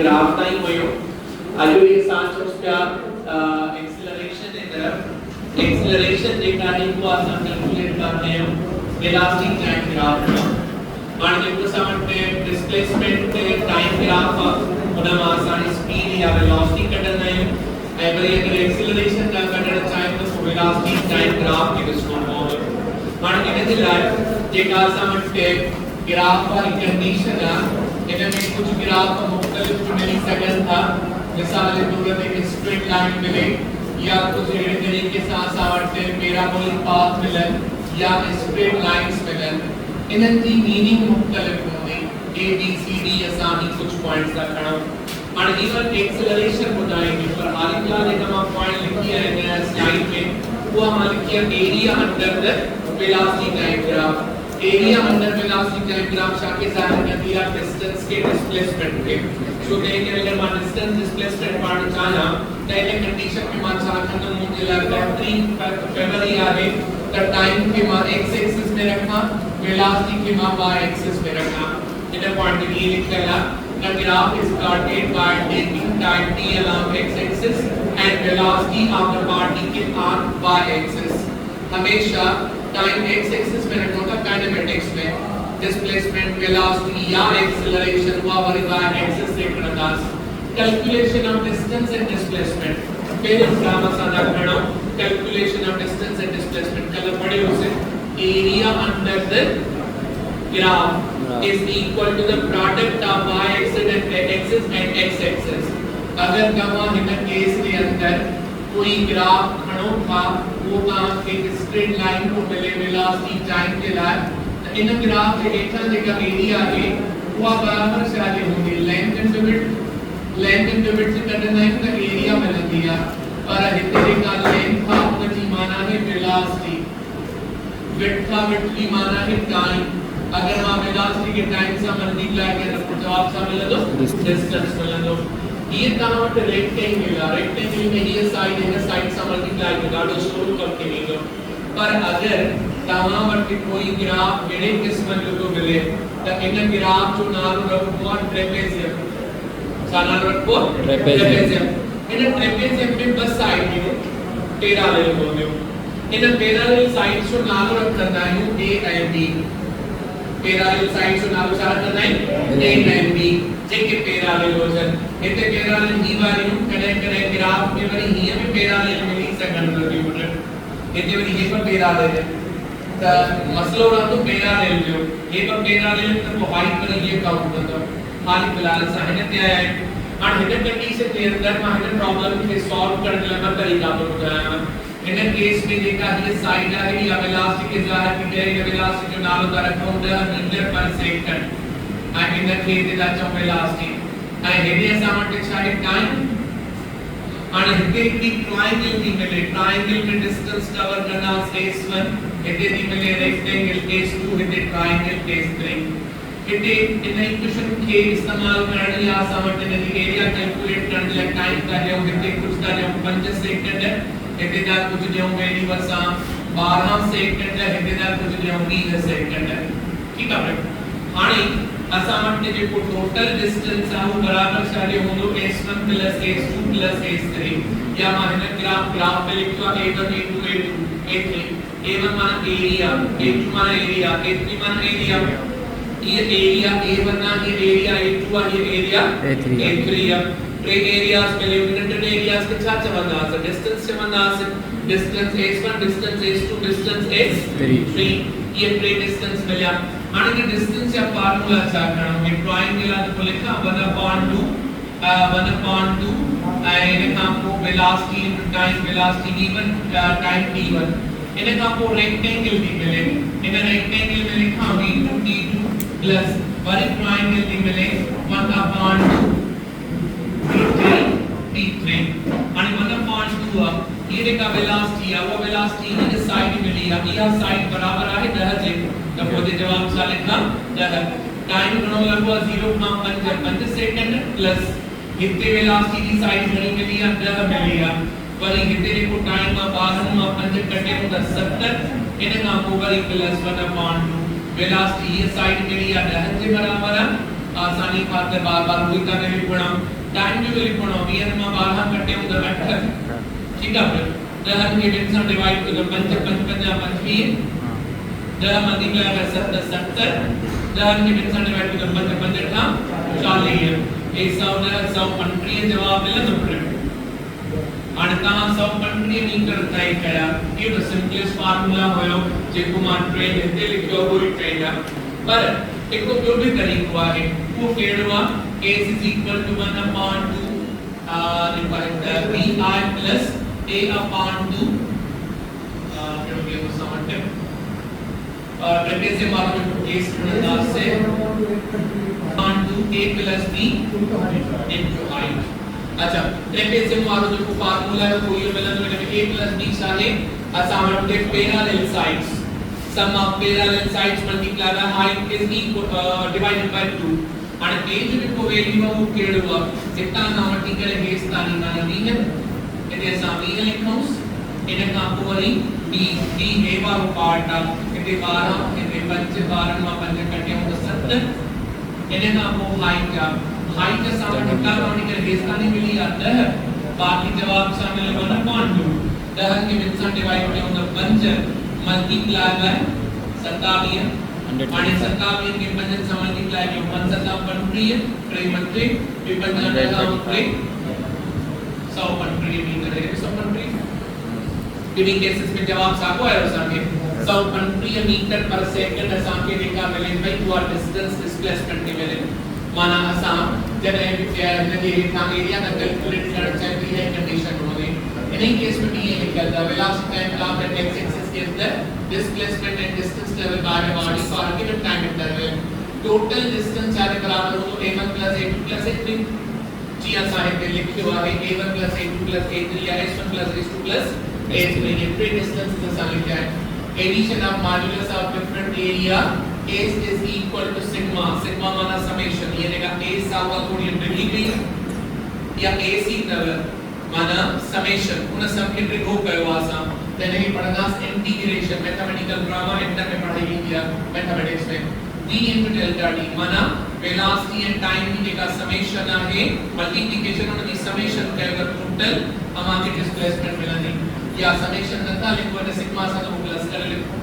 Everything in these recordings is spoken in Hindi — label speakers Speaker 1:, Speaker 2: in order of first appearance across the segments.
Speaker 1: ग्राफ ताईं हुयो अॼु ये साचो पिया एक्सेलरेशन जे तरफ़ एक्सेलरेशन जेका आहे उहा असां कैलकुलेट कंदा आहियूं वेलोसिटी टाइम ग्राफ मां हाणे जेको असां वटि डिस्प्लेसमेंट टाइम ग्राफ आहे उन मां असां स्पीड या वेलोसिटी कढंदा आहियूं ऐं वरी अगर एक्सेलरेशन का कढण चाहियूं त वेलोसिटी टाइम ग्राफ खे ॾिसणो पवंदो हाणे इन जे लाइ जेका असां वटि ग्राफ वारी कंडीशन आहे इन में कुछ ग्राफ मुख्तलिफ मिली सघनि था मिसाल के तौर पे एक स्ट्रेट लाइन मिले या कुछ अहिड़े तरीके से असां वटि पैराबोलिक पाथ मिलन या स्ट्रेट लाइंस मिलन इन्हनि जी मीनिंग मुख्तलिफ हूंदी ए बी सी डी असां ही कुछ पॉइंट्स था खणूं हाणे इवन एक्सेलरेशन ॿुधाएंगे पर हाल फिलहाल जेका मां पॉइंट लिखी आहे हिन स्लाइड में उहा मां लिखी आहे area under the velocity time graph area under velocity time graph छाके ज़ाहिर करती है डिस्टेंस के डिस्प्लेसमेंट के सो कहेंगे अगर मैं डिस्टेंस डिस्प्लेसमेंट पार्ट चाहिए तो इन कंडीशन में मैं छा कंदम मुझे लाइ बेहतरीन फेवरी आहे त टाइम के मैं x एक्सिस में रखा वेलोसिटी के मैं y एक्सिस में रखा इन पॉइंट में ये लिखल है the graph is plotted by taking time t along x axis and velocity of the particle on y axis हमेशा टाइम x एक्सिस में रखना होता काइनेमेटिक्स में डिस्प्लेसमेंट वेलोसिटी या एक्सेलरेशन हुआ वरी y एक्सिस से करदास calculation of distance and displacement फिर काम सादा करना calculation of distance and displacement कल पढ़े उसे area under the graph is equal to the product of y axis and x axis अगर तव्हां हिन केस के अंदर कोई ग्राफ खणो था वो एक स्ट्रेट लाइन को मिले वेलोसिटी टाइम के लाइ इन ग्राफ के हेठा जेका एरिया है वो बराबर सारे होंगे लेंथ एंड विड्थ से कढंदा आहियूं त एरिया मिलंदी आहे पर हिते जेका लेंथ आहे उन जी माना है वेलोसिटी विड्थ जी माना है टाइम अगर मां वेलोसिटी के टाइम सां मल्टीप्लाई कयां त जवाब सां मिलंदो डिस्टेंस मिलंदो ये तव्हां वटि रेक्टेंगल में ये साइड हिन साइड सां मल्टीप्लाई कयो ॾाढो स्लो करके वेंदो पर अगर तव्हां वटि कोई ग्राफ अहिड़े क़िस्म जो थो मिले त इन ग्राफ जो नालो रखबो आहे ट्रेपेजियम छा नालो रखबो ट्रेपेजियम इन ट्रेपेजियम में बस साइड में पैरेलल हूंदियूं इन पैरेलल साइड्स जो नालो रखंदा आहियूं ए ऐं बी पैरेलल साइड्स जो नालो छा रखंदा आहियूं ए ऐं बी जेके पैरेलल हुजन इते पैरेलल ही वारियूं कॾहिं ग्राफ में वरी हीअ में पैरेलल मिली सघनि थियूं इते वरी हे पर पैरेलल त मसलो रहंदो पैरेलल जो हे पर पैरेलल त पोइ हाइट पर ये काउंट कंदो हाल फिलहाल असां हिन ते आया आहियूं हाणे हिन कंडीशन जे अंदर मां हिन प्रॉब्लम खे सॉल्व करण लाइ ॿ तरीक़ा थो ॿुधायां इन केस में जेका हीअ साइड आहे या वेलोसिटी के ज़ाहिर की कहिड़ी वेलोसिटी जो नालो था रखूं 10 मीटर पर सेकंड ऐं इन खे हिते था चऊं वेलोसिटी ऐं हेॾे असां वटि छा आहे टाइम हाणे हिते हिकिड़ी ट्रायंगल थी मिले ट्रायंगल में डिस्टेंस कवर कंदासीं s1 हिते थी मिले रेक्टेंगल s2 हिते ट्रायंगल s3 हिते इन इक्वेशन खे इस्तेमाल करण या असां वटि इन जी एरिया कैलकुलेट करण लाइ टाइम था ॾियूं हिते कुझु था ॾियूं 5 सेकंड हिते था कुझु ॾियूं वैल्यू असां 12 सेकंड हिते था कुझु ॾियूं 20 सेकंड ठीकु आहे हाणे असां वटि जेको टोटल डिस्टेंस आहे वो बराबर छा ॾियो हूंदो s1 + s2 + s3 या मां हिन ग्राफ में लिखियो आहे a1 a2 a3 a1 माना एरिया a2 माना एरिया a3 माना एरिया ये एरिया a1 आहे ये एरिया a2 आहे ये एरिया a3 आहे टे एरियास मिले इन टे एरियास के छा चवंदासीं डिस्टेंस चवंदासीं distance s1 distance s2 distance s3 ये टे डिस्टेंस मिलिया हाणे के डिस्टेंस या फार्मूला छा करणो है ट्रायंगल आहे तो लिखा 1/2 ऐं इन खां पोइ velocity * time velocity v1 time t1 इन खां पोइ रेक्टेंगल थी मिले इन रेक्टेंगल में लिखा v2 t2 plus worry triangle थी मिले 1/2 t3 हाणे 1/2 आहे ये जेका वेलोसिटी आहे वो वेलोसिटी इन साइड मिली आहे इहा साइड बराबर आहे 10 जे तो पोइ जवाब छा लिखा 10 टाइम घणो लॻो आहे 0 खां 5 सेकंड प्लस हिते वेलोसिटी जी साइड घणी मिली आहे 10 मिली आहे वरी हिते जेको टाइम आहे 12 मां 5 कटियो त 70 इन खां पोइ वरी प्लस 1/2 वेलोसिटी ये साइड मिली आहे 10 जे बराबर आहे आसानी खातर बार-बार कोई का नहीं पढ़ा टाइम जो लिखणो वीर में 12 कटे उधर 8 ठीक है फिर 10 के 20 से डिवाइड कर 5 5 50 25 10 मल्टीप्लाई कर 70 70 10 के 20 से डिवाइड कर 5 5 40 ये 100 पंट्री जवाब मिला तो फिर અને તા 150 मीटर तय कया ये तो सिंपलेस्ट फार्मूला होयो जेको मा ट्रेन हिते लिखियो वो ट्रेन है पर एक तो जो भी तरीको है वो केड़वा a is equal to 1 upon 2 divided by vi plus a upon 2 केड़ो के वो समझते ट्रेन से मालूम है केस अंदाज से upon 2 a plus b into i अच्छा ट्रेपेजियम वाला जो फार्मूला है वो ये मिला तो a plus b सारे असामटे parallel sides sum of parallel sides multiply by height is equal divided by 2 અને એ જ को વેલ્યુ હું કેળવા જેટલા નામટી કરે હેસ્તાની નાની है એટલે સામી લખોસ એને કાપો વળી b b એ વાળો પાર્ટ આ એટલે 12 એટલે 5 12 માં 5 કટ્યા તો 17 એને કાપો હાઈટ हाइट के सामने ढक्का मारने के रेस्ता नहीं मिली आता है बाकी जवाब सामने लगाना 1/2 10 के 20 डिवाइड किया होगा 5 मल्टीप्लाई बाय 27 અને 27 के 5 से मल्टीप्लाई किया 1 बनती है 3 बनते फिर 50 का 100 बनती मीटर है 100 बनती इन केसेस में जवाब साको है साके 100 बनती मीटर पर सेकंड साके लिखा मिले भाई वो डिस्टेंस डिस्प्लेसमेंट के मिले माना आसाम जब नदी रेखा एरिया का कैलकुलेट करना चाहती है कंडीशन होने इन केस में भी ये निकलता है velocity time graph at x axis के अंदर displacement and distance level by body for given time interval total distance चाहे बराबर हो तो a1 + a2 + a3 जी साहित्य लिखे हुआ है a1 + a2 + a3 या s1 + s2 + a3 ये प्री डिस्टेंस का साइन लिखा है addition of modulus of different area A is equal to sigma sigma माना summation ये देगा A सावा थोड़ी डिग्री गई या A सी नवर माना summation उन्हें सबकेंद्रिक हो गए वासा तेरे ही पढ़ना इंटीग्रेशन मैथमेटिकल ड्रामा इंटर में पढ़ाई गया मैथमेटिक्स में d into delta d माना वेलोसिटी एंड टाइम की का summation है मल्टीप्लिकेशन और दी summation का अगर टोटल हमारे डिस्प्लेसमेंट मिला नहीं या summation नता लिखो ने सिग्मा सा तो प्लस कर लिखो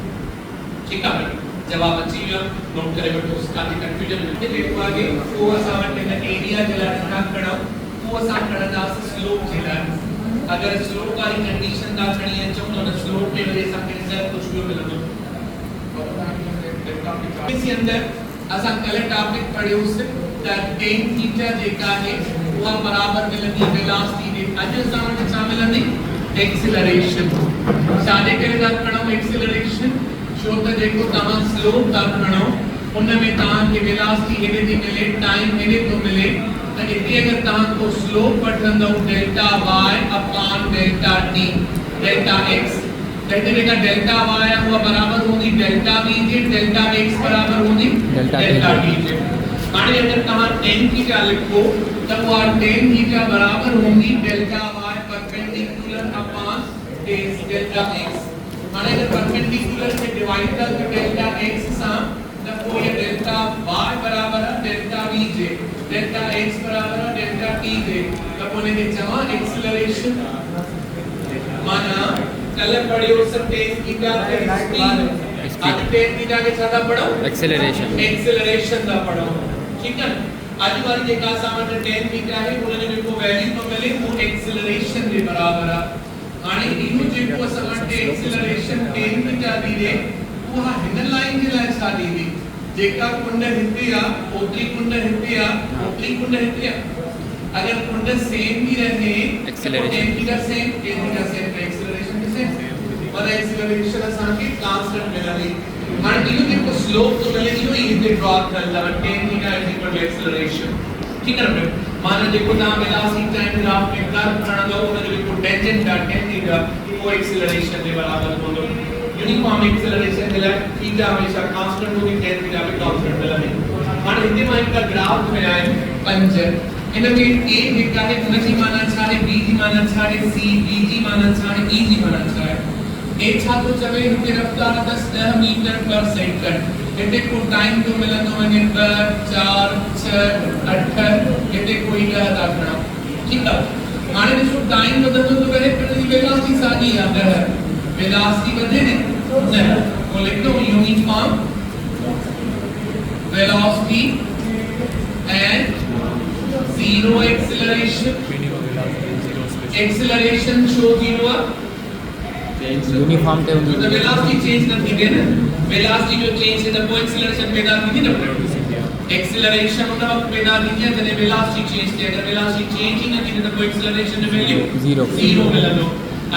Speaker 1: ठीक है जवाब अच्छी है नोट करे बैठो उसका भी कंफ्यूजन नहीं देखो आगे वो असावट का एरिया जला रखा कड़ा वो असा कड़ा दा स्लोप जला अगर स्लोप का कंडीशन दा खड़ी है तो ना स्लोप में वजह से कैंसर कुछ भी मिलनो इसी अंदर असा कल टॉपिक पढ़े उससे tan थीटा जेका है वो बराबर मिलनी वेलोसिटी दे अज सामने शामिल नहीं एक्सीलरेशन सादे करे दा कड़ा एक्सीलरेशन जो त जेको तमा स्लोप ता खणो उन में तां के वेलोसिटी हेने दी मिले टाइम हेने तो मिले त इते अगर तां को स्लोप वठंदो delta y upon delta t delta x कहते हैं का डेल्टा y हुआ बराबर होगी डेल्टा v जे डेल्टा x बराबर होगी डेल्टा t जे माने अगर तमा tan थीटा लिखो तब वो tan थीटा बराबर होगी delta y perpendicular upon delta x माने अगर परपेंडिकुलर से डिवाइड कर तो डेल्टा x सा तब वो ये डेल्टा y बराबर है डेल्टा v जे डेल्टा x बराबर है डेल्टा t जे तब उन्हें के जमा एक्सीलरेशन माना कल पढ़े हो सकते थीटा के स्पीड आज tan थीटा के ज्यादा पढ़ो एक्सीलरेशन दा पढ़ो ठीक है आज वाली जे का सामने tan थीटा है उन्होंने को वैल्यू तो मिले वो एक्सीलरेशन के बराबर है आणि इनु जेको समटे एक्सीलरेशन tan थीटा दी दे वो हिन लाइन जे लाइ सा दी दी जेका कुंड हितिया ओतरी कुंड हितिया ओतरी कुंड हितिया अगर कुंड सेम भी रहे acceleration theta same tan theta same acceleration भी सेम और एक्सीलरेशन असांखे कांस्टेंट मिलंदी हाणे इनु जेको स्लोप तो मिले इहो ई हिते ड्रॉ करला tan theta is equal to acceleration ठीक है ना माना जेको ता वेलोसिटी टाइम ग्राफ में कर्व खणंदो उन जो जेको टेंजेंट आहे tan थीटा वो एक्सीलरेशन जे बराबर हूंदो यूनिफॉर्म एक्सीलरेशन जे लाइ थीटा हमेशा कांस्टेंट होगी tan थीटा भी कांस्टेंट मिलंदी हाणे हिते मां हिकु ग्राफ में आहे 5 इन में a जेका है उन जी माना छा है b जी माना छा है c b जी माना छा है e जी माना छा है a छा तो चवे हिते रफ्तार 10 मीटर पर सेकंड हिते को टाइम तो मिलंदो वञे 2 4 6 8 हिते कोई ॾह था खणा ठीक आहे हाणे ॾिसो टाइम वधंदो त वरी हिन जी वेलोसिटी साॻी आहे 10 वेलोसिटी वधे न को लिख दो uniform velocity and zero acceleration acceleration show zero
Speaker 2: uniform ते
Speaker 1: तो the velocity change नथी थिए न velocity जो change है त को acceleration पैदा थींदी न acceleration उन वक्त पैदा थींदी है जॾहिं velocity change थिए अगर velocity change ही न थी त को acceleration जो वैल्यू zero मिलंदो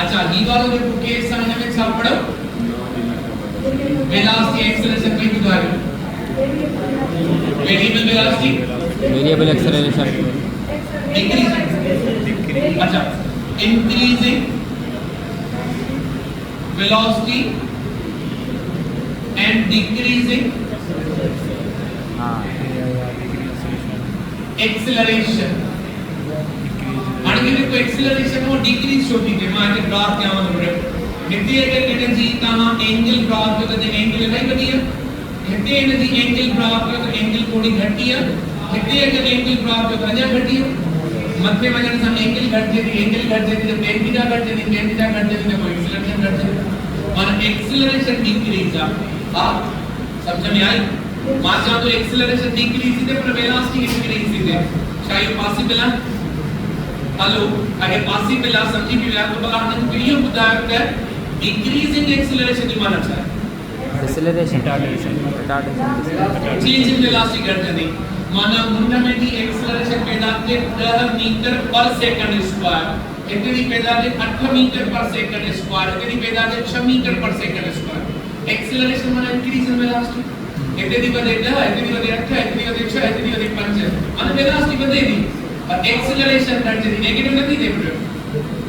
Speaker 1: अच्छा ही वारो जेको केस आहे हिन में छा पढ़ो velocity acceleration खे ॿुधायो
Speaker 2: वेरिएबल एक्सेलरेशन
Speaker 1: डिक्रीजिंग अच्छा increasing velocity and decreasing acceleration हाणे देखो एक्सेलरेशन वो डिक्रीज होती है मां के ग्राफ क्या मतलब हिते अगर हिन जी तहां एंगल ग्राफ जो त एंगल इलाही वॾी आहे हिते हिन जी एंगल ग्राफ जो त एंगल थोड़ी घटी आहे हिते अगर एंगल ग्राफ जो त अञा घटी आहे मथे वञण सां एंगल घटिजे थी त tan थीटा घटिजे थी tan थीटा घटिजे थी त कोई एक्सेलरेशन घटिजे माना एक्सेलरेशन डिक्रीज आहे हा समझ में आई मां चवां तो एक्सेलरेशन डिक्रीज थी पर वेलोसिटी इंक्रीज थी छा इहो पॉसिबल आहे हेलो अगर पॉसिबल आहे समझी भी विया तो भला हुननि इहो ॿुधायो त डिक्रीजिंग एक्सेलरेशन जो माना छा आहे
Speaker 2: एक्सेलरेशन
Speaker 1: चेंज इन वेलोसिटी घटंदी माना हुन में भी एक्सेलरेशन पैदा थिए 10 मीटर पर सेकंड स्क्वायर हिते भी पैदा थिए 8 मीटर पर सेकंड स्क्वायर हिते भी पैदा थिए 6 मीटर पर सेकंड स्क्वायर एक्सेलरेशन माना इंक्रीज इन वेलोसिटी हिते भी वधे 10 हिते भी वधे 8 हिते भी वधे 6 हिते भी वधे 5 माना वेलोसिटी वधे थी पर एक्सेलरेशन घटे थी नेगेटिव नथी थिए पियो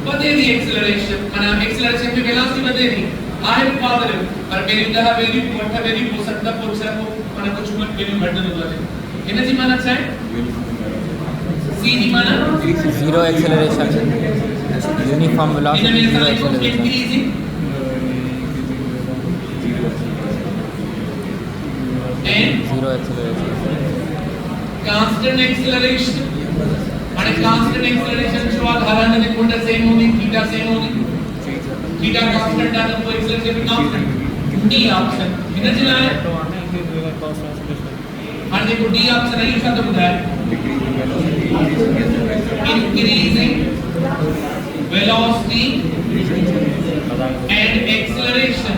Speaker 1: वधे थी एक्सेलरेशन माना एक्सेलरेशन में वेलोसिटी वधे थी आहे पॉजिटिव पर वैल्यू 10 वैल्यू 8 वैल्यू हो सकता हो माना कुछ मत वैल्यू घटंदो तो है इन जी माना छा है सी जी माना
Speaker 2: zero acceleration uniform velocity zero acceleration
Speaker 1: and
Speaker 2: zero acceleration
Speaker 1: constant acceleration माने कांस्टेंट एक्सेलरेशन जो हरण ने कोण सेम होगी थीटा सेम होगी थीटा कांस्टेंट है तो एक्सेलरेशन भी कांस्टेंट डी ऑप्शन इन जी लाए हां देखो डी ऑप्शन है इसका तो बताया increasing velocity and acceleration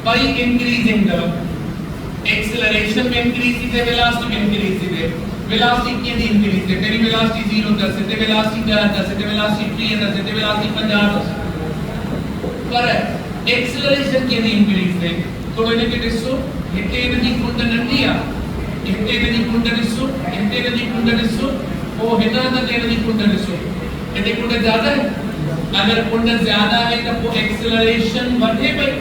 Speaker 1: by increasing the acceleration में increase थी velocity में increase थी velocity की दी increase थी तेरी velocity 0 10 से velocity 10 से velocity 3 10 से velocity 50 पर acceleration की दी increase थी थोड़े ने के दिसो हिते नदी कुंड नंढी आ हिते नदी कुंड दिसो हिते नदी कुंड दिसो ओ हिता नदी नदी कुंड दिसो हिते कुंड ज्यादा है अगर कुंड ज्यादा है तो वो acceleration बढ़े भाई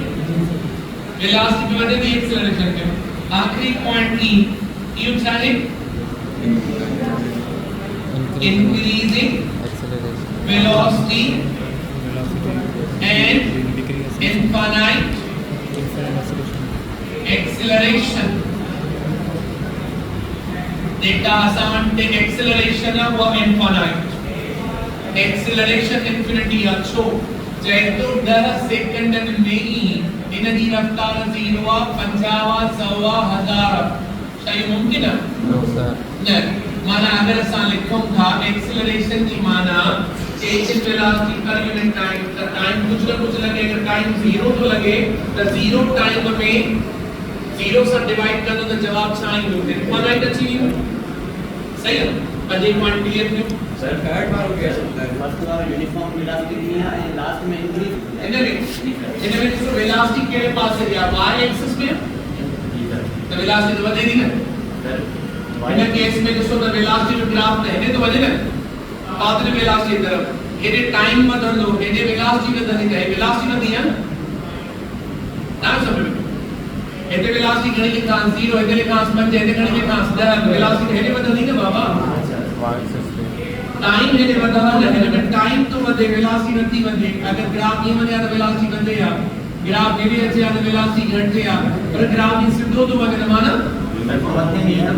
Speaker 1: वेलोसिटी बढ़े दी एक्सेलरेशन के आखिरी पॉइंट ई यू चाहे increasing velocity and infinite acceleration देखा आसान ते एक्सेलरेशन है वो इनफाइनाइट एक्सेलरेशन इन्फिनिटी अच्छो चाहे तो 10 सेकंड में ही इन जी रफ्तार 0 50 100 1000 सही मुमकिन है
Speaker 2: नो सर
Speaker 1: न माना अगर असां लिखूं था एक्सेलरेशन की माना change in velocity per unit time का टाइम कुछ न कुछ लगे अगर टाइम 0 तो लगे तो 0 टाइम में 0 से डिवाइड कर दो तो जवाब छा ईंदो इनफाइनाइट अची वियो सही है पंजे पॉइंट क्लियर थियो
Speaker 3: सर थर्ड बार हो गया फर्स्ट बार यूनिफॉर्म वेलोसिटी नहीं है लास्ट में इंक्रीज
Speaker 1: इनमें तो वेलोसिटी के पास है या y एक्सिस में तो वेलोसिटी तो बढ़ेगी ना सर इन केस में जो तो वेलोसिटी जो ग्राफ है तो बढ़े ना पात्र वेलोसिटी तरफ ये टाइम बदल लो ये वेलोसिटी बदलनी चाहिए वेलोसिटी बदली है ना समझ इतने वेलोसिटी घणी लिखा 0 इतने लिखा 5 इतने घणी लिखा 10 वेलोसिटी है बदलनी ना बाबा टाइम है बदलना है में टाइम तो बदले वेलोसिटी नहीं बदले अगर ग्राफ ये बने तो वेलोसिटी बदले या ग्राफ में भी अच्छे आने वेलोसिटी घटते आ पर ग्राफ में सिर्फ दो वगैरह माना
Speaker 3: मध्य नहीं है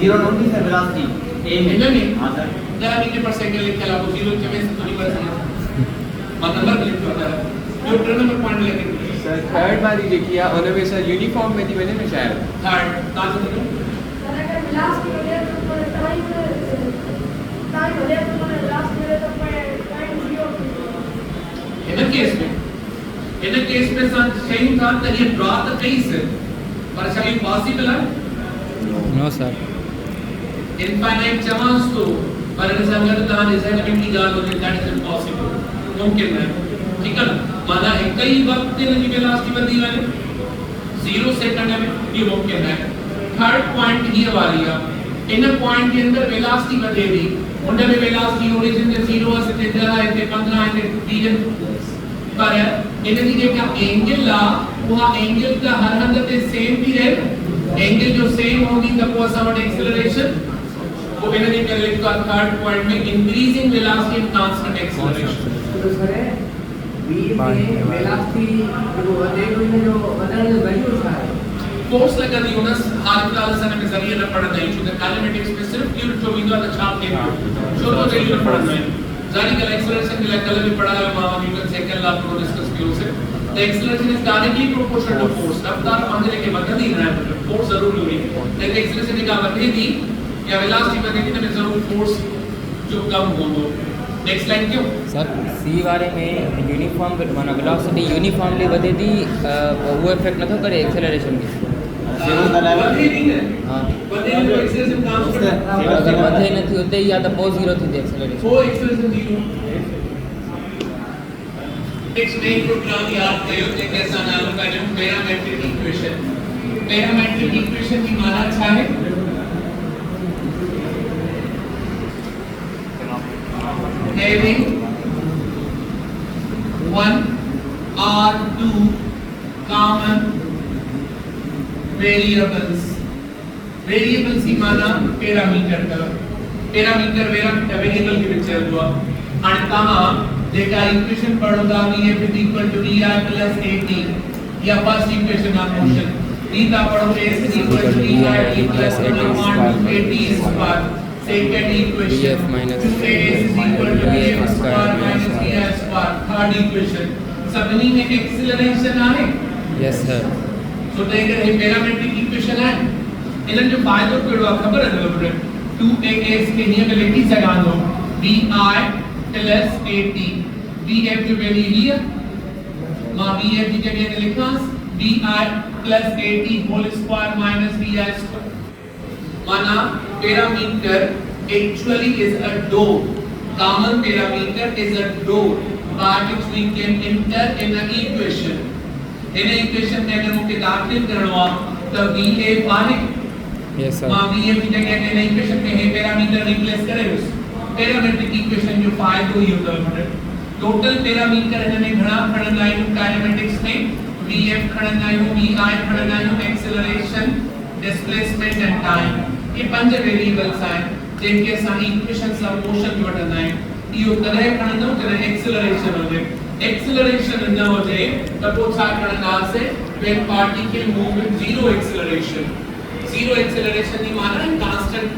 Speaker 3: 0 नोटिस है वेलोसिटी ए
Speaker 1: है ना नहीं
Speaker 3: हां सर
Speaker 1: 10 मीटर पर सेकंड लिखा ला वो 0 के में से तो नहीं कर सकता नंबर लिख दो जो टर्न नंबर पॉइंट लेके
Speaker 4: सर थर्ड वाली लिखी है उन्हें भी सर यूनिफॉर्म में थी मैंने में शायद
Speaker 1: थर्ड ताकि तो
Speaker 5: अगर लास्ट में ले तो पर टाइम ले तो पर लास्ट में ले तो पर टाइम 0
Speaker 1: इन केस में सही था तो ये ड्रा द केस पर शली पॉसिबल है
Speaker 2: नो सर
Speaker 1: इनफाइनाइट चांस तो पर संगत का रिजल्ट की गाल होती दैट इज इम्पॉसिबल मुमकिन है ठीक है माना एक ही वक्त में वेलोसिटी बदली वाले 0 सेकंड में ये मुमकिन है थर्ड पॉइंट ये वाली है इन पॉइंट के अंदर वेलोसिटी बदलेगी उनमें वेलोसिटी ओरिजिन से 0 से 13 से 15 से 3 पर इनकी जेका एंगल ला वो एंगल का हर हंध ते सेम भी रहे एंगल जो सेम होगी तब वो समट एक्सेलरेशन वो इनकी कर लिखा थर्ड पॉइंट में increasing velocity and constant acceleration
Speaker 3: तो सर v में वेलोसिटी जो देखो में जो बदलने वैल्यू है
Speaker 1: फोर्स लगा दी उनस हाल फिलहाल सन में जरिए न पढ़ना है क्योंकि काइनेमेटिक्स में सिर्फ यूनिट जो विंडो का छाप के शुरू से यूनिट पढ़ना है जारी का एक्सेलरेशन के लिए कल भी पढ़ा है मां न्यूटन सेकंड लॉ को डिस्कस किया उसे the acceleration is directly proportional to force रफ्तार मांगने के बदल ही रहा है फोर्स जरूर हो रही है लेकिन एक्सेलरेशन की बढ़े थी या वेलोसिटी बढ़े थी तो जरूर फोर्स जो कम हो दो नेक्स्ट लाइन क्यों
Speaker 2: सर सी वाले में यूनिफॉर्म माना वेलोसिटी यूनिफॉर्मली वधे थी वो इफेक्ट नथो करे एक्सेलरेशन की
Speaker 3: जीरो का लेवल
Speaker 1: बढ़े नहीं है
Speaker 2: हाँ
Speaker 1: बढ़े तो एक्सेलरेशन काम करता
Speaker 2: अगर वधे नथी उते या तो पोज 0 थी एक्सेलरेशन
Speaker 1: वो एक्सेलरेशन 0 नेक्स्ट नई प्रोग्राम याद कयो ते कैसा नाम का जो पैरामेट्रिक इक्वेशन की माना छा है having 1 or 2 common variables की माना पैरामीटर वेरिएबल के विच चल हुआ आणि तहां जेका इक्वेशन पढ़ोदा vf vi plus at या फर्स्ट इक्वेशन ऑफ मोशन नीता पढ़ो s vi plus at square second equation
Speaker 2: Vf minus
Speaker 1: 2as is equal to vf square minus vi square third equation सबनी में एक्सीलरेशन आहे
Speaker 2: यस सर
Speaker 1: सो तो अगर ये पैरामेट्रिक इक्वेशन है इनन जो फायदो केड़ो खबर है लोग 2as के नियम लिखी सका दो vi plus at vf जो वैल्यू लिया मां vf की जगह ने लिखा vi plus at whole square minus vi square माना parameter actually is a door common parameter is a door by which we can enter in an equation in an equation में अगर मुझे दाखिल करना तो vf आहे
Speaker 2: यस सर
Speaker 1: मां vf की जगह ने इक्वेशन में है पैरामीटर रिप्लेस करे उस पैरामेट्रिक इक्वेशन जो फायदो ही होता है टोटल पैरामीटर इनमें घणा खणंदा आहियूं काइनेमेटिक्स में vf खणंदा आहियूं vi खणंदा आहियूं एक्सेलरेशन डिस्प्लेसमेंट एंड टाइम ये पंज वेरिएबल्स आहिनि जिनके असां इक्वेशन ऑफ मोशन वठंदा आहियूं इहो तॾहिं खणंदा जॾहिं एक्सेलरेशन हुजे एक्सेलरेशन न हुजे त पोइ छा खणंदासीं when particle move with zero acceleration की माना constant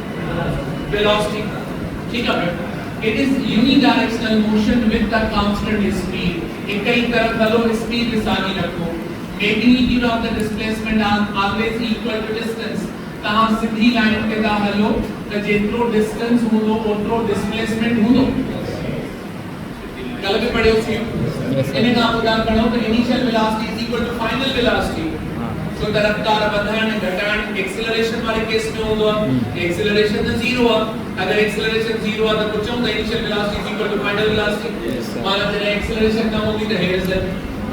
Speaker 1: velocity ठीक है it is unidirectional motion with the constant speed एक ही तरफ हलो स्पीड सानी रखो magnitude of the displacement are always equal to distance तहां सीधी लाइन के दा हलो त जेतिरो डिस्टेंस हूंदो ओतिरो डिस्प्लेसमेंट हूंदो कल भी पढ़ियो सी इने का उदाहरण करो तो initial velocity is equal to final velocity तो रफ्तार वधाइण घटाइण एक्सेलरेशन वाले केस में हूंदो एक्सेलरेशन तो 0 है अगर एक्सेलरेशन 0 है तो कुछ होंदा initial velocity is equal to final velocity माना जब एक्सेलरेशन कम होगी तो हेयर से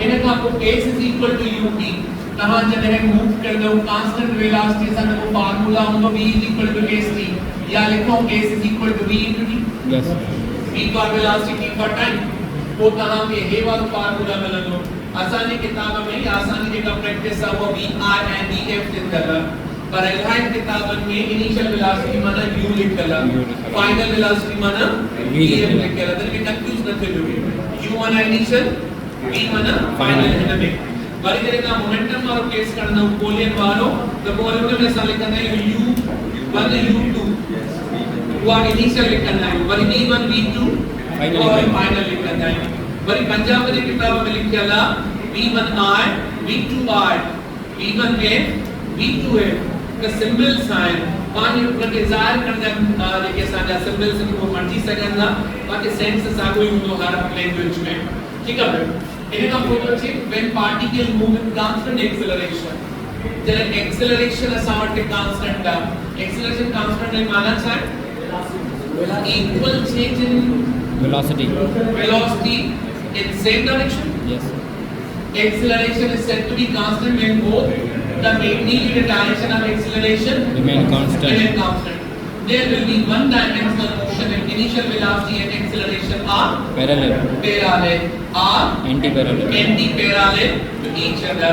Speaker 1: इने का को s is equal to ut तहां जब मूव कर दो कांस्टेंट वेलोसिटी सा को फार्मूला होंदो v is equal to st या लिखो s is equal to v into t
Speaker 2: यस
Speaker 1: v का वेलोसिटी पर टाइम वो तहां के हे वाला फार्मूला मिलंदो आसानी किताब में आसानी जेका प्रैक्टिस है वो vi and vf लिखला पर इलाही किताबन में इनिशियल वेलोसिटी माना u लिखला फाइनल वेलोसिटी माना vf लिखला तो भी कंफ्यूज न थे लोग u माना इनिशियल v1 फाइनल हिन में वरी करे का मोमेंटम वारो केस करना कोलियन वारो तो पोइ वरी उन में असां लिखंदा आहियूं u1 u2 उहा इनिशियल लिखंदा आहियूं वरी v1 v2 फाइनल लिखंदा आहियूं वरी पंजाब जी किताब में लिखियल आहे v1i v2i v1 है v2 है द सिंबल्स आहिनि पानी उनके ज़ाहिर करना जेके असांजा सिंबल्स को मर्जी सघंदा बाक़ी सेंस साॻियो ई हूंदो हर लैंग्वेज में ठीकु आहे इन खां पोइ थो अचे when particle move in constant acceleration जॾहिं एक्सेलरेशन असां वटि कांस्टेंट आहे एक्सेलरेशन कांस्टेंट जी माना छा आहे equal change in
Speaker 2: velocity
Speaker 1: in same direction
Speaker 2: yes
Speaker 1: acceleration is said to be constant when both the magnitude and direction of acceleration
Speaker 2: remain constant.
Speaker 1: There will be one dimensional motion and initial velocity and acceleration are
Speaker 2: parallel
Speaker 1: are
Speaker 2: anti-parallel
Speaker 1: to each other.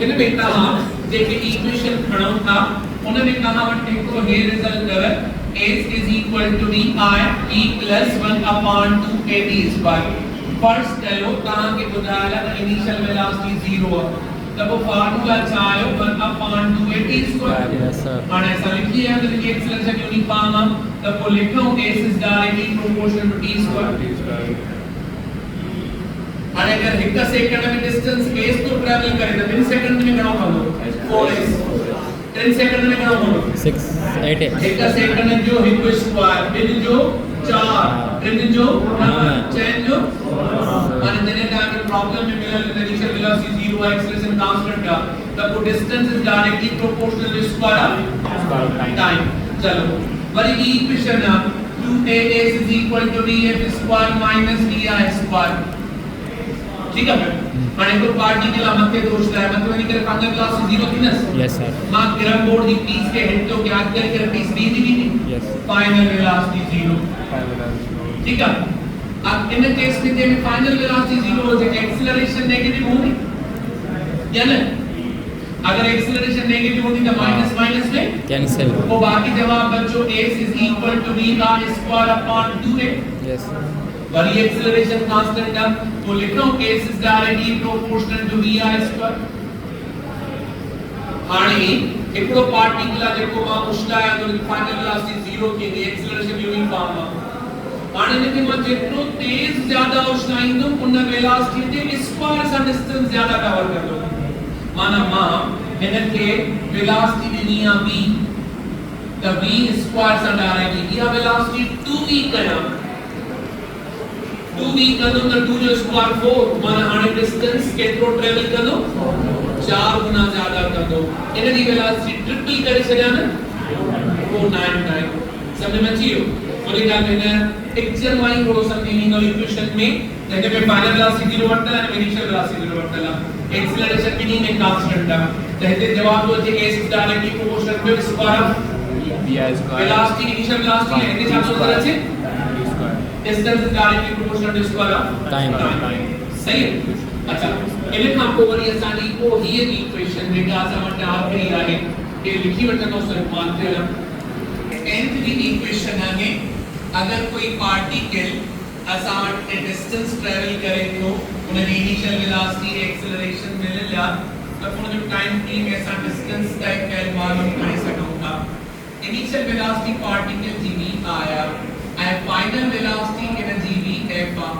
Speaker 1: इनमें कहा जेके इक्वेशन खणो था उनमें कहा वटि हिकिड़ो हे रिजल्ट अथव s is equal to vi e plus 1 upon 2at square. First कयो तहां के बुधायला इनिशियल वेलोसिटी 0 है तब वो formula चायो 1 upon 2at square.
Speaker 2: yes sir
Speaker 1: हाणे असां लिखी है तो ये एक्सेलरेशन यूनिफॉर्म है तब वो लिखो s is directly proportional to t square. हाणे अगर 1 सेकंड में डिस्टेंस s तो ट्रैवल करे तो 1 सेकंड में घणो कंदो 4s 10 सेकंड में घणो कंदो
Speaker 2: 6 8
Speaker 1: 1 सेकंड जो 1 स्क्वायर बिन जो 4 इन जो 10 जो और जने का प्रॉब्लम में मिलल इनिशियल वेलोसिटी 0 एक्सेलरेशन कांस्टेंट का तब वो distance is directly proportional to square of time चलो वरी की इक्वेशन है 2as is equal to vf square minus vi square ठीक है हाणे को पार्टिकल मथे दोष लाए मतलब वनी करे फाइनल वेलोसिटी 0 थी न
Speaker 2: yes sir
Speaker 1: मां कैरम बोर्ड दी पीस के हेड तो याद करे पीस बी दी
Speaker 2: yes
Speaker 1: फाइनल वेलोसिटी 0 ठीक है अब इन केस में जे फाइनल वेलोसिटी 0 हो जाए एक्सेलरेशन नेगेटिव होगी या ना अगर एक्सेलरेशन नेगेटिव होती तो माइनस माइनस में
Speaker 2: cancel
Speaker 1: वो बाकी जवाब बच्चों s is equal to v square upon 2a
Speaker 2: yes
Speaker 1: worry acceleration constant है तो लिख रहा हूं s is directly proportional to v square. हाणे एकड़ो पार्टिकल जेको मां उछलाया तो फाइनल वेलोसिटी 0 के लिए एक्सेलरेशन यूनिफॉर्म है हाणे इनके मां जेतिरो तेज ज्यादा उछलाईंदो उन वेलोसिटी ते स्क्वायर सा डिस्टेंस ज्यादा कवर कंदो माना मां हिनके वेलोसिटी ॾिनी आहे v त v स्क्वायर सा डायरेक्टली इहा वेलोसिटी 2v कया 2v कंदो त 2 जो स्क्वायर 4 माना हाणे डिस्टेंस केतिरो ट्रेवल कंदो 4 गुना ज्यादा कंदो इन दी वेलोसिटी ट्रिपल करे छॾिया न 499 समझ में अची वियो वरी ॻाल्हि में पिक्चर वाई थोड़ो समझींदो इक्वेशन में जंहिं में फाइनल वेलोसिटी 0 वठल है इनिशियल वेलोसिटी 0 वठल है एक्सेलरेशन ॿिन्ही में कांस्टेंट है त हिते जवाब थो अचे s directly proportional to square of
Speaker 4: vi square
Speaker 1: velocity initial velocity है हिते छा थो अचे distance is directly proportional to square of
Speaker 2: time
Speaker 1: सही है अच्छा इन खां पोइ वरी असांजी को हीअ इक्वेशन जेका असां वटि आख़िरी आहे के लिखी वठंदो सिर्फ मानते रहो nth की इक्वेशन है अगर कोई पार्टिकल असां वटि डिस्टेंस ट्रैवल करे तो उन जी इनिशियल वेलोसिटी एक्सेलरेशन मिलया तो उन जो टाइम t में असां डिस्टेंस तय कयल मालूम करे सघूं था इनिशियल वेलोसिटी पार्टिकल जी v आया ऐं फाइनल वेलोसिटी इन जी v f आ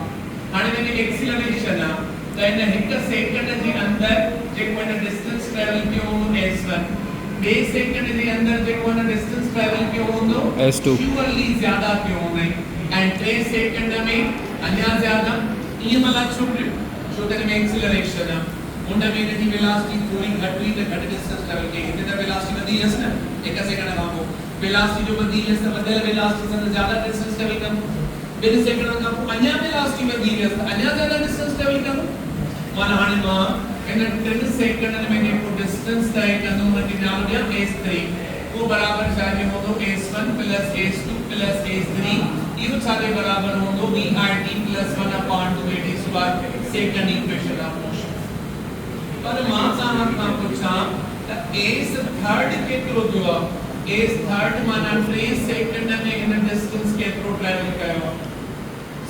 Speaker 1: हाणे इन एक्सेलरेशन आ तो इन 1 सेकंड जे अंदर जेको इन डिस्टेंस ट्रैवल कयो s1 2 सेकंड जे अंदर जेको इन डिस्टेंस ट्रैवल कयो हूंदो
Speaker 2: s2
Speaker 1: श्योरली ज्यादा कयो हूंदो एंड 3 सेकंड में अञा ज्यादा ये मतलब छुटियो छो त में एक्सेलरेशन है उन में इन जी वेलोसिटी थोड़ी घट हुई त घट डिस्टेंस ट्रैवल कई हिते त वेलोसिटी वधी है ना 1 सेकंड खां पोइ वेलोसिटी जो वधी है त बदल वेलोसिटी से ज्यादा डिस्टेंस ट्रैवल कम 2 सेकंड खां पोइ अञा वेलोसिटी वधी है त अञा ज्यादा डिस्टेंस ट्रैवल कम माना हाणे मां इन 3 सेकंड में जेको डिस्टेंस तय कंदो उन जो नाम ॾिया s3 वो बराबर छाजे होंदो s1 + s2 + s3 इहो छाजे बराबर होंदो vrt + 1 upon 2at square second equation of motion पर मां सां खां पुछां त s थर्ड केतिरो थियो s थर्ड माना 3 सेकंड में इन डिस्टेंस केतिरो ट्रैवल कयो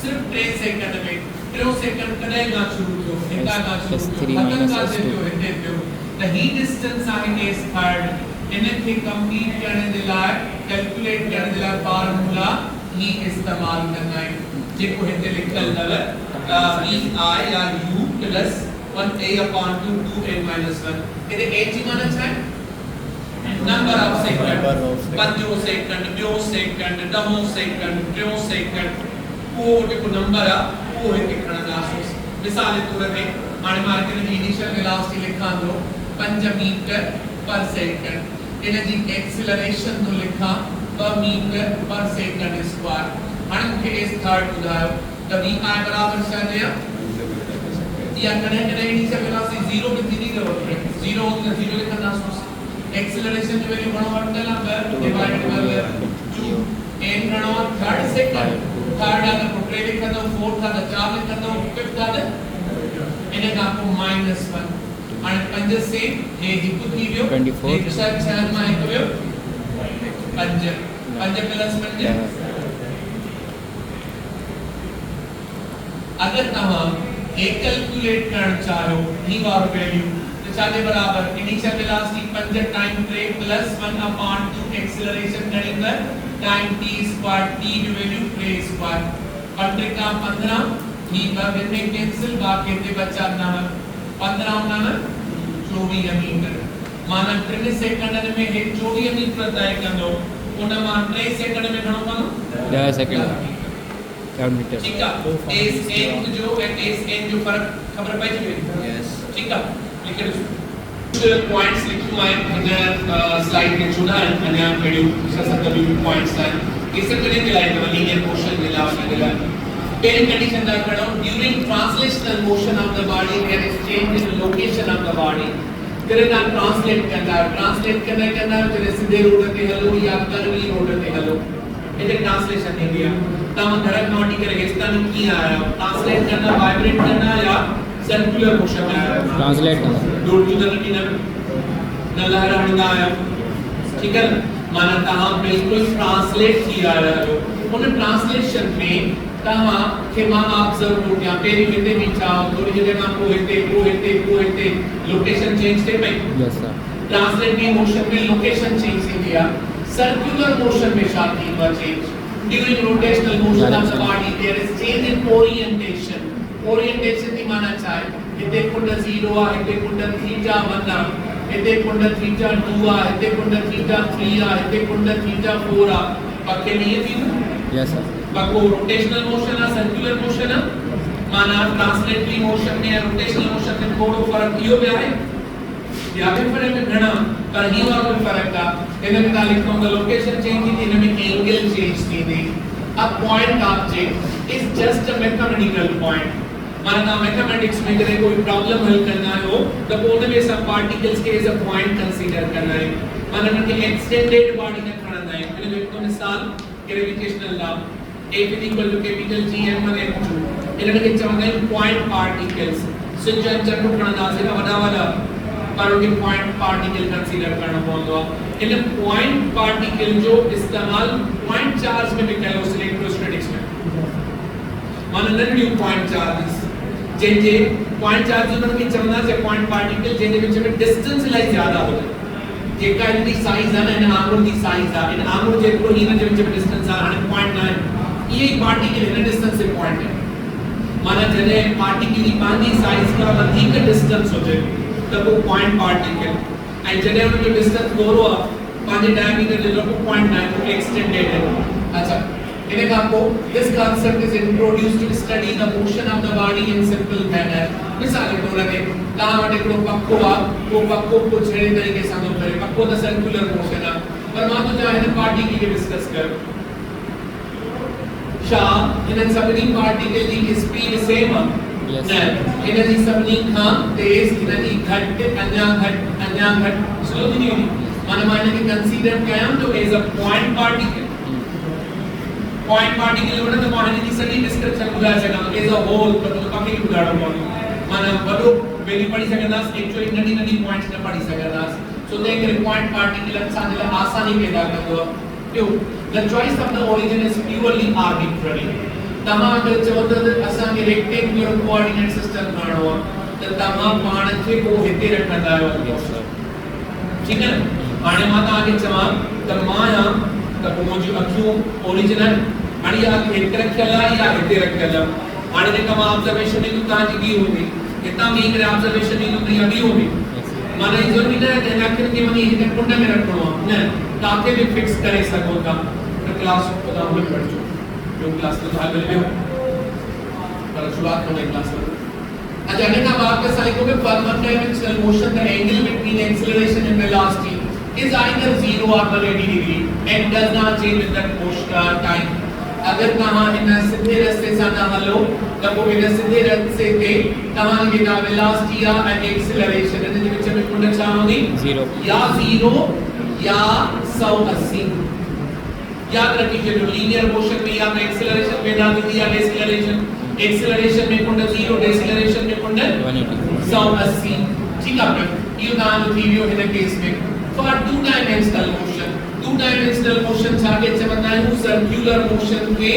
Speaker 1: सिर्फ 3 सेकंड में टियों सेकंड कॾहिं खां शुरू थियो हितां खां शुरू
Speaker 2: S3
Speaker 1: थियो हथनि
Speaker 2: minus
Speaker 1: खां
Speaker 2: S2.
Speaker 1: थियो हिते थियो त ही डिस्टेंस आहे s थर्ड इन खे कंप्लीट करण जे लाइ कैलकुलेट करण जे लाइ फार्मूला ही इस्तेमाल कंदा आहियूं जेको हिते लिखियल अथव vi या u plus 1a upon 2n minus 1 इते a जी माना छा आहे नंबर ऑफ सेकंड पंजो सेकंड ॿियो सेकंड ॾहों सेकंड टियों सेकंड को जेको नंबर आहे उहो हिते खणंदासीं मिसाल जे तौर ते हाणे मां हिते जी इनिशियल वेलोसिटी लिखां थो 5 मीटर पर सेकंड इन जी एक्सेलरेशन तो लिखा 2 मीटर पर सेकंड स्क्वायर हाणे मूंखे इस थर्ड ॿुधायो त vi बराबर छा ॾिया या कॾहिं कॾहिं इनिशियल वेलोसिटी 0 बि थींदी अथव 0 हूंदी त 0 लिखंदासीं एक्सेलरेशन जो वैल्यू घणो वठंदल आहे 2 डिवाइडेड बाय 2 n घणो आहे थर्ड सेकंड थर्ड आहे त 3 लिखंदो फोर्थ आहे त 4 लिखंदो फिफ्थ आहे त इन खां पोइ -1 हाणे 5 से हे हिकु थी वियो
Speaker 2: 24
Speaker 1: 6 मां हिकु वियो 5 5 प्लस 5 अगर तव्हां हे कैलकुलेट करण चाहियो ही वारो वैल्यू तो छाजे बराबर initial velocity 5 time 3 plus 1 upon 2 acceleration करेंगे टाइम t स्क्वायर t जो वैल्यू 3 स्क्वायर 15 का 15 ही बाकी में कैंसिल बाकी ते बचा 9 15 9 24 मीटर माना 3 सेकंड में हे 24 मीटर तय कंदो उन मां 3 सेकंड में घणो कंदो
Speaker 2: 10 सेकंड 4 मीटर
Speaker 1: ठीक है एस एन जो एस एन जो फर्क खबर पई थी
Speaker 3: यस
Speaker 1: ठीक है लेकिन पॉइंट्स लिखूं आए हिन स्लाइड में चुना अञा कहिड़ियूं 6-7 ॿियूं पॉइंट्स आहिनि इहे सभु कॾहिं मिलाए अथव लीनियर मोशन जे लाइ हुन जे लाइ पहिरीं कंडीशन था खणो during translational motion of the body there is change in location of the body जॾहिं तव्हां ट्रांसलेट कंदा जॾहिं सिधे रोड ते हलो या कर्वी रोड ते हलो हिते ट्रांसलेशन थींदी आहे तव्हां घर खां वठी करे हेसिताईं कीअं आया आहियो ट्रांसलेट कंदा वाइब्रेट कंदा या सर्कुलर मोशन में आया आहियो
Speaker 2: ट्रांसलेट कंदा
Speaker 1: दूर दूर न लहर हणंदा आहियो ठीक है माना तव्हां बिल्कुलु ट्रांसलेट थी आया आहियो उन ट्रांसलेशन में तव्हां खे मां ऑब्जर्व थो कयां पहिरीं हिते बीठा थोरी जॻह खां पोइ हिते लोकेशन चेंज थिए पई
Speaker 2: यस सर
Speaker 1: ट्रांसलेटिंग मोशन में लोकेशन चेंज थींदी आहे सर्कुलर मोशन में छा थींदो आहे change during rotational motion of the body there is change in orientation की माना छा आहे हिते कुंड 0 आहे हिते कुंड थीटा 1 आहे हिते कुंड थीटा 2 आहे हिते कुंड थीटा 3 आहे हिते कुंड थीटा 4 आहे पक्के नहीं थींदो
Speaker 2: यस सर
Speaker 1: पक्को रोटेशनल मोशन आहे सर्कुलर मोशन आहे माना ट्रांसलेटरी मोशन में रोटेशनल मोशन में थोड़ो फर्क इहो भी आहे या भी फर्क में घणा पर ही वारो फर्क आहे इन में तव्हां लिखो त लोकेशन चेंज थी इन में एंगल चेंज थींदी a point object is just a mathematical point माना तव्हां मैथमेटिक्स में जॾहिं कोई प्रॉब्लम हल कंदा आहियो त पोइ उन में सब पार्टिकल्स खे एज अ पॉइंट कंसीडर कंदा आहियूं माना उन खे एक्सटेंडेड बॉडी न खणंदा आहियूं इन जो हिकु मिसाल gravitational law F = capital G m1 m2 इन खे चवंदा आहियूं पॉइंट पार्टिकल्स सिंज चंडू खणंदासीं न वॾा पर उनके पॉइंट पार्टिकल कंसीडर करणो पवंदो आहे इन पॉइंट पार्टिकल जो इस्तेमाल पॉइंट चार्ज में भी कयो इलेक्ट्रोस्टैटिक्स में माना नंढियूं पॉइंट चार्जेस जंहिंजे पॉइंट चार्ज उन्हनि खे चवंदासीं पॉइंट पार्टिकल जंहिंजे विच में डिस्टेंस इलाही ज़्यादा हुजे जेका इन जी साइज आहे न इन आंगुर जी साइज आहे इन आंगुर जेतिरो ही इन जे विच में डिस्टेंस आहे हाणे पॉइंट न आहे इहे पार्टिकल इन डिस्टेंस से पॉइंट है माना जॾहिं पार्टिकल जी पंहिंजी साइज खां वधीक डिस्टेंस हुजे त पोइ पॉइंट पार्टिकल ऐं जॾहिं उन जो डिस्टेंस थोरो आहे पंहिंजे डायमीटर जे लोको पॉइंट न आहे एक्सटेंडेड है अच्छा इन खां पोइ this concept is introduced to study the motion of the body in simple manner मिसाल के तौर ते तव्हां वटि हिकिड़ो पको आहे उहो पको कुझु अहिड़े तरीक़े सां थो करे पको त सर्कुलर मोशन आहे पर मां थो चाहियां हिन पार्टिकल खे डिस्कस कयो छा हिन सभिनी पार्टिकल जी स्पीड सेम आहे
Speaker 2: Yes.
Speaker 1: न इन जी सभिनी खां तेज इन जी घटि अञा घटि स्लो थी वेंदी माना मां इन खे कंसीडर कयां तो एज अ पॉइंट पार्टिकल वण त मां हिन जी सॼी डिस्क्रिप्शन ॿुधाए सघां थो एज अ होल त तव्हांखे ॿुधाइणो पवंदो माना वॾो वैल्यू पढ़ी सघंदासीं एक्चुअली नंढी पॉइंट्स न पढ़ी सघंदासीं सो तंहिं करे पॉइंट पार्टिकल असांजे लाइ आसानी पैदा कंदो आहे ॿियो the choice of the origin is purely arbitrary तमा अगर चवंदा असा के रेक्टेंगुलर कोऑर्डिनेट सिस्टम ठाणो त तमा पाण खे को हिते रखंदा आहियो ठीक है हाणे मां तव्हांखे चवां त मां या त मुंहिंजूं अखियूं ओरिजिनल हाणे या हिते रखियल आहे या हिते रखियल आहे हाणे जेका मां ऑब्जर्वेशन ॾिनी तव्हांजी ॿी हूंदी हितां बीह करे ऑब्जर्वेशन ॾिनी या ॿी हूंदी माना इहो ज़रूरी न आहे त हिन अखियुनि खे वञी हिते कुंड में रखिणो आहे न काथे बि फिक्स करे सघो था त क्लास तव्हां हुन पढ़जो ॿियो क्लास तो हल में पर शुरुआत में क्लास अच्छा अगेन अब आपके साइको में first one dimensional motion the angle between acceleration and velocity is either 0 or 180 degree and does not change with that motion time अगर कहां इन सीधे रास्ते से ना हलो तब वो इन सीधे रास्ते पे कहां की ना वेलोसिटी या एक्सेलरेशन इन के बीच में कुंड छा होगी 0 या 180 याद रखिए जो लीनियर मोशन में या एक्सेलरेशन में ना दी या एक्सेलरेशन में कुंड 0 डिसेलरेशन में कुंड 180 ठीक है ये नाम थीवियो इन केस में for two dimensional motion छाके चवंदा आहियूं सर्कुलर मोशन के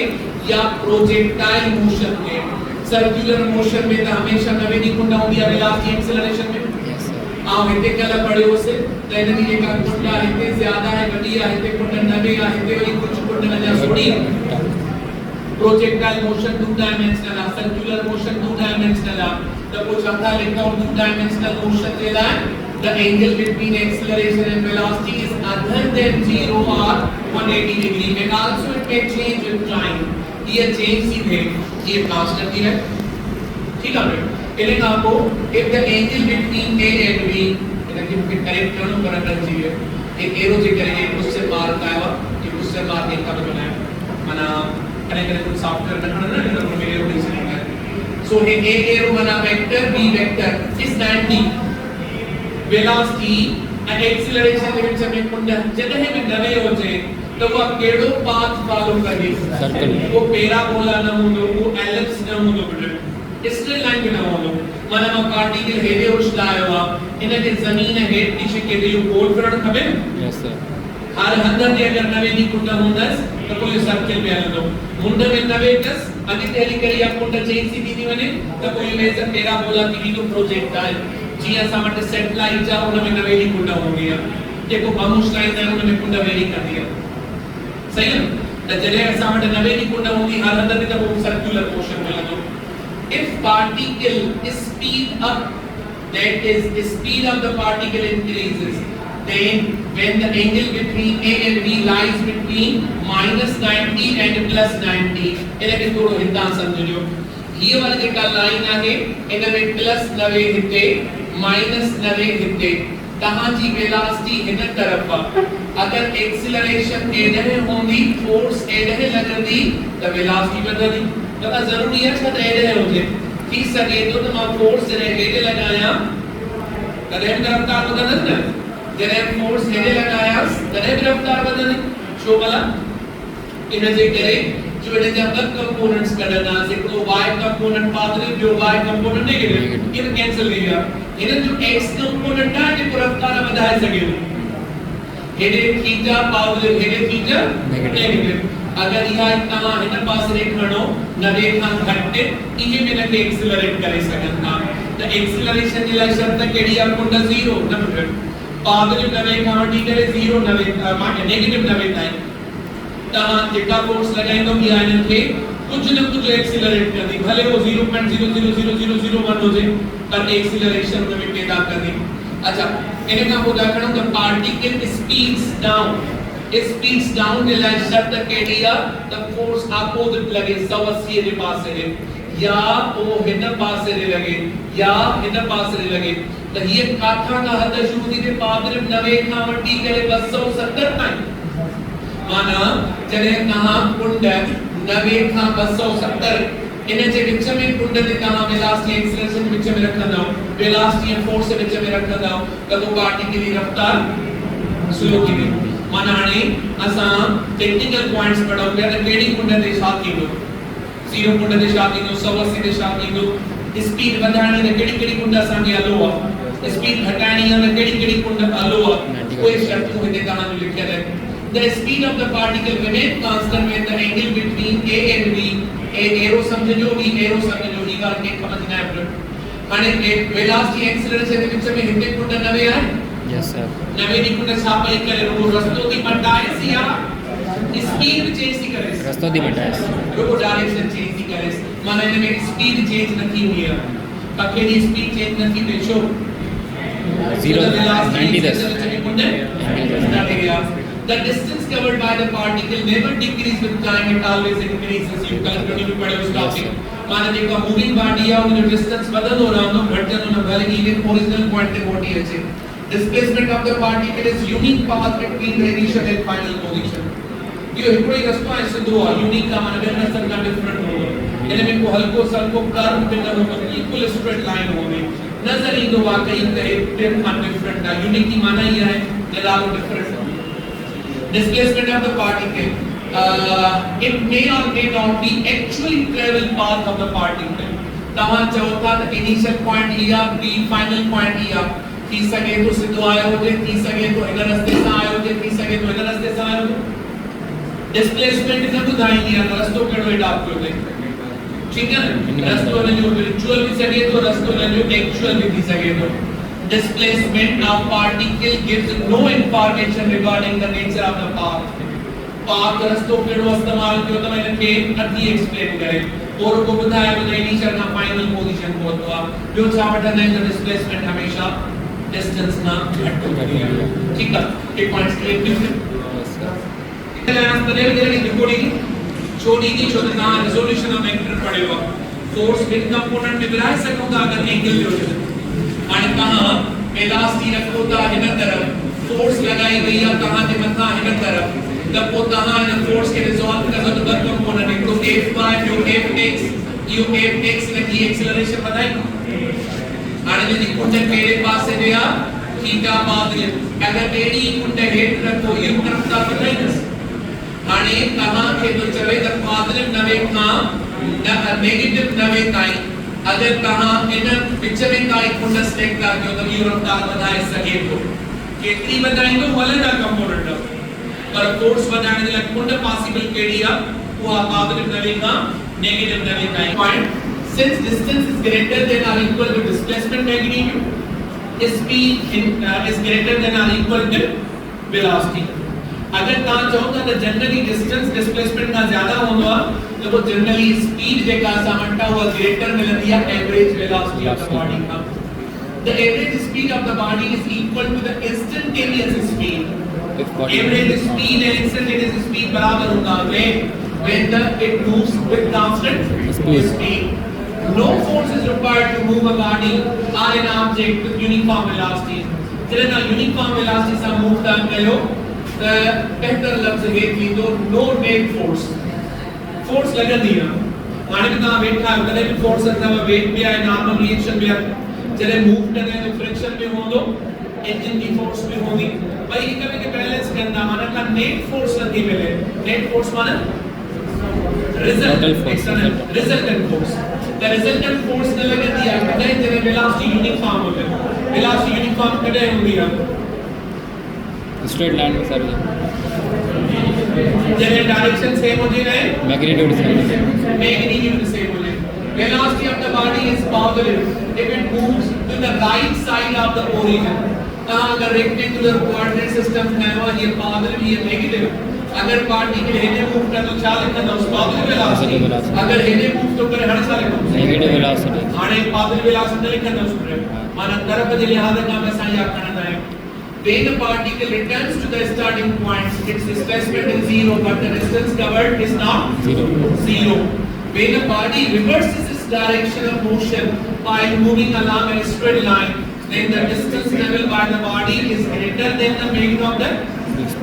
Speaker 1: या प्रोजेक्टाइल मोशन के सर्कुलर मोशन में त हमेशा नवे दी कुंड हूंदी आहे वेलोसिटी एक्सेलरेशन में आओ हिते कल पढ़ियो से त इन जी जेका कुंड आहे हिते ज्यादा है वडी आहे हिते कुंड नवे आहे हिते वरी कुछ कुंड अञा थोड़ी प्रोजेक्टाइल मोशन टू डायमेंशनल आहे सर्कुलर मोशन टू डायमेंशनल आहे त पोइ छा था लिखूं टू डायमेंशनल मोशन जे लाइ the angle between acceleration and velocity is other than 0 or 180 degree and also it may change with time ये change सीधे ये पास करती है ठीक है इन्हें आपको if the angle between A and B इन्हें कि करेक्ट करना करना चाहिए एक एरो जे करेंगे उससे मार का है कि उससे मार के कब बनाए माना करेंगे कुछ सॉफ्टवेयर रखना ना इधर में एरो डिजाइन है so A एरो बना vector B vector is 90 velocity and acceleration के बीच में कुंड जगह में नवे हो जाए तो वो केड़ो पाथ फॉलो करे सर्कल वो पैराबोला न हो वो एलिप्स न हो बेटे स्ट्रेट लाइन के न हो माना मा पार्टिकल हेडे उछलायो आ इन के जमीन हेड नीचे के दियो कोड करण खबे यस सर हर अंदर जे अगर नवे दी कुंड होंदस तो कोई सर्कल में हलंदो मुंड में नवे कस अगे तेली करी या कुंड चेंज सी दी वने तो कोई मेजर पैराबोला की जो प्रोजेक्ट है जी असा मटे सैटेलाइट जा उन में नवेली कुंड होंगी जेको बामुश लाइन है उन में कुंड वेरी कर दिया सही है त जरे असा मटे नवेली कुंड होंगी हर अंदर में वो सर्कुलर मोशन में लगो if particle speed up that is speed of the particle increases then when the angle between A and B lies between -90 and +90 इने के थोड़ो हिंदा समझियो ये वाला जेका लाइन आहे इन में +90 हिते -90 हिते तहां जी वेलोसिटी हिन तरफ अगर एक्सेलरेशन एडे होंदी फोर्स एडे लगंदी त वेलोसिटी वधंदी त जरूरी है छा एडे होजे थी सके तो मां फोर्स जरे एडे लगाया तदे रफ्तार वधंदी न जरे फोर्स एडे लगाया तदे रफ्तार वधंदी छो भला इन जे करे जो इन जा ब कंपोनेंट्स कढना हिकड़ो y कंपोनेंट पॉजिटिव ॿियो y कंपोनेंट नेगेटिव इन कैंसिल थी विया इन जो x कंपोनेंट आहे जेको रफ्तार वधाए सघे हेडे थीटा पॉजिटिव हेडे थीटा नेगेटिव अगर इहा तव्हां हिन पासे खणो नवे खां घटि इहे में नके एक्सेलरेट करे सघन था त एक्सेलरेशन जे लाइ शर्त कहिड़ी आहे कुंड 0 न पॉजिटिव नवे खां वठी करे 0 नवे माने नेगेटिव नवे ताईं तहां जेका फोर्स लगाइंदो या इन खे कुछ न कुछ एक्सेलरेट कर दी भले वो 0.000001 हो जाए पर एक्सेलरेशन में पैदा कर दी अच्छा इने का हो दाखणो the particle speeds down the line शर्त केडिया द फोर्स अपोजिट लगे 180 के पास है या वो हिन पास रे लगे या हिन पास रे लगे त ये काठा का हद शुरू थी के पॉजिटिव 90 का वटी करे 270 ताईं माना जरे कहा कुंड 90 का 270 इन जे विच में कुंड ने कहा वेलोसिटी एक्सेलरेशन विच में रखंदा वेलोसिटी एंड फोर्स विच में रखंदा त वो पार्टिकल की रफ्तार स्लो थी वेंदी माना हाणे असा टेक्निकल पॉइंट्स पढ़ो त केडी कुंड ते छा थींदो 0 कुंड ते छा थींदो 180 ते छा थींदो स्पीड वधाइणी ने केडी कुंड असा के हलो आ स्पीड घटाइणी ने केडी कुंड हलो आ कोई शर्त हिते कहां जो लिखियल है The speed of the particle remains constant when the angle between A and B arrow समझो ई वार के समझना है पर माने वेलोसिटी एक्सेलरेशन के बीच में हिंदे कुंड नवे है
Speaker 2: यस सर
Speaker 1: नवे नी कुंड छापाई करे वो रस्तो दी मटाए सी या स्पीड चेंज सी करे
Speaker 2: रस्तो दी मटाए
Speaker 1: वो डायरेक्शन चेंज सी करे माने में स्पीड चेंज नहीं हुई है कखे दी स्पीड चेंज नहीं थे show
Speaker 2: 90 10
Speaker 1: The distance covered by the particle never decreases with time, it always increases. You continue to पढ़े उस topic. माने देखो moving body या उनका distance बदल हो रहा है, तो घट जाना भले even original point के मोटी है. Displacement of the particle is unique path between the initial and final position. ये हिकड़ी रास्ता ऐसे दो है, unique का माने बिना सब का different होगा. यानी में को हल्को सल्को कर्व बिना होगा, equal straight line होगी. नजर ही दो वाकई कहे different है. Unique की माना ये है, जलालो different. Displacement of the particle, it may or may not be actually travel path of the particle. तहाँ चौथा initial point या B final point या थी सके तो सिद्धो आया हो जाए, थी सके तो इधर रास्ते से आया हो जाए, थी सके तो इधर रास्ते से आया हो जाए. Displacement इधर तो दाई दिया, रास्तों के डोए डाल कर दें. ठीक है ना? रास्तों ने जो virtual भी सके तो रास्तों ने जो actual भी थी सके तो. Displacement of particle gives no information regarding the nature of the path. Path रस्तों के डो इस्तेमाल क्यों तो मैंने के अति explain करें और को बताया तो initial का final position को तो आप जो चाहता नहीं तो displacement हमेशा distance ना ठीक है एक point straight different है आज तक ये छोड़ी की छोटा resolution of vector पड़ेगा force with component में बिराए सकूँगा अगर angle ले हो आणि कहाँ वेलोसिटी रखो ता हिन तरफ फोर्स लगाई गई है कहाँ से मथा हिन तरफ तब वो कहाँ है फोर्स के रिजॉल्व का जो दर कंपोनेंट है तो F5 जो F लगी एक्सेलरेशन बताई आणि यदि कुंडे मेरे पास से गया थीटा बादल अगर मेरी कुंडे हेड रखो ये तरफ ता बताई ना आणि कहाँ के तो चले तब बादल नवे कहाँ नेगेटिव नवे ताई अगर कहाँ इन पिक्चर में का एक कुंडा स्टेक का क्यों तो यूरोप का बताए सके तो कितनी बताएंगे वाले ना कंपोनेंट पर फोर्स बताने के लिए कुंडा पॉसिबल केडिया वो आपातन नवे का नेगेटिव नवे का point since distance is greater than or equal to displacement magnitude speed is greater than or equal to velocity अगर ता चाहो तो जनरली डिस्टेंस डिस्प्लेसमेंट का ज्यादा होगा तो वो जनरली स्पीड जे का समझता हुआ ग्रेटर मिलती है average velocity of the body का the average speed of the body is equal to the instantaneous speed average speed and instantaneous speed बराबर होगा when it moves with constant speed no force is required to move a body or an object with uniform velocity चले ना uniform velocity से मूव ता करो बेहतर लफ्ज है कि तो नो नेट फोर्स लगा दिया माने कि ना वेट का कदे भी फोर्स करता है वेट भी आए नॉर्मल रिएक्शन भी चले मूव करने तो फ्रिक्शन भी हो दो इंजन की फोर्स भी होगी भाई कभी के बैलेंस करना माने का नेट फोर्स नहीं मिले नेट फोर्स माने resultant force the resultant force ने लगा दिया कदे जने वेलोसिटी यूनिफॉर्म हो गए वेलोसिटी यूनिफॉर्म कदे हो गया
Speaker 2: स्ट्रेट लाइन में सर
Speaker 1: जब डायरेक्शन सेम हो जाए
Speaker 2: मैग्नीट्यूड
Speaker 1: सेम हो जाए velocity of the body is positive if it moves to the right side of the origin अगर रेक्टेंगुलर कोऑर्डिनेट सिस्टम है वो ये पॉजिटिव ये नेगेटिव अगर पार्टिकल हेने मूव कर तो चाल लिखना उस पॉजिटिव वेलोसिटी अगर हेने मूव तो कर हर साल
Speaker 2: नेगेटिव वेलोसिटी
Speaker 1: हाने पॉजिटिव वेलोसिटी लिखना उस पर माना तरफ के लिहाज का मैं सही आप करना है when the particle returns to the starting point its displacement is zero but the distance covered is not zero when the body reverses its direction of motion while moving along a straight line then the distance traveled by the body is greater than the magnitude of the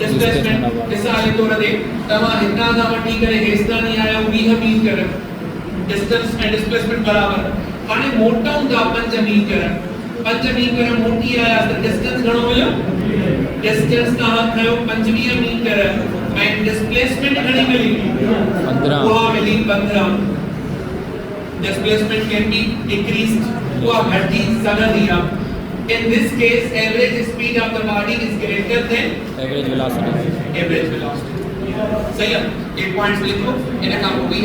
Speaker 1: displacement मिसाल के तौर पे तमा इतना ना मटी करे हेस्ता नहीं आया वो भी हम मीन करे distance and displacement बराबर माने मोटा होगा पंचमीन करे पंचमीन करे मोटी आया तो distance घणो मिलो distance का हाथ है पंचमीन मीन करे and displacement घणी मिली 15 वो मिली 15 displacement can be decreased वो घटी सदा दिया in this case average speed of the body is greater than
Speaker 2: average velocity
Speaker 1: सही है एक पॉइंट्स लिखो इन्हें काम हो गई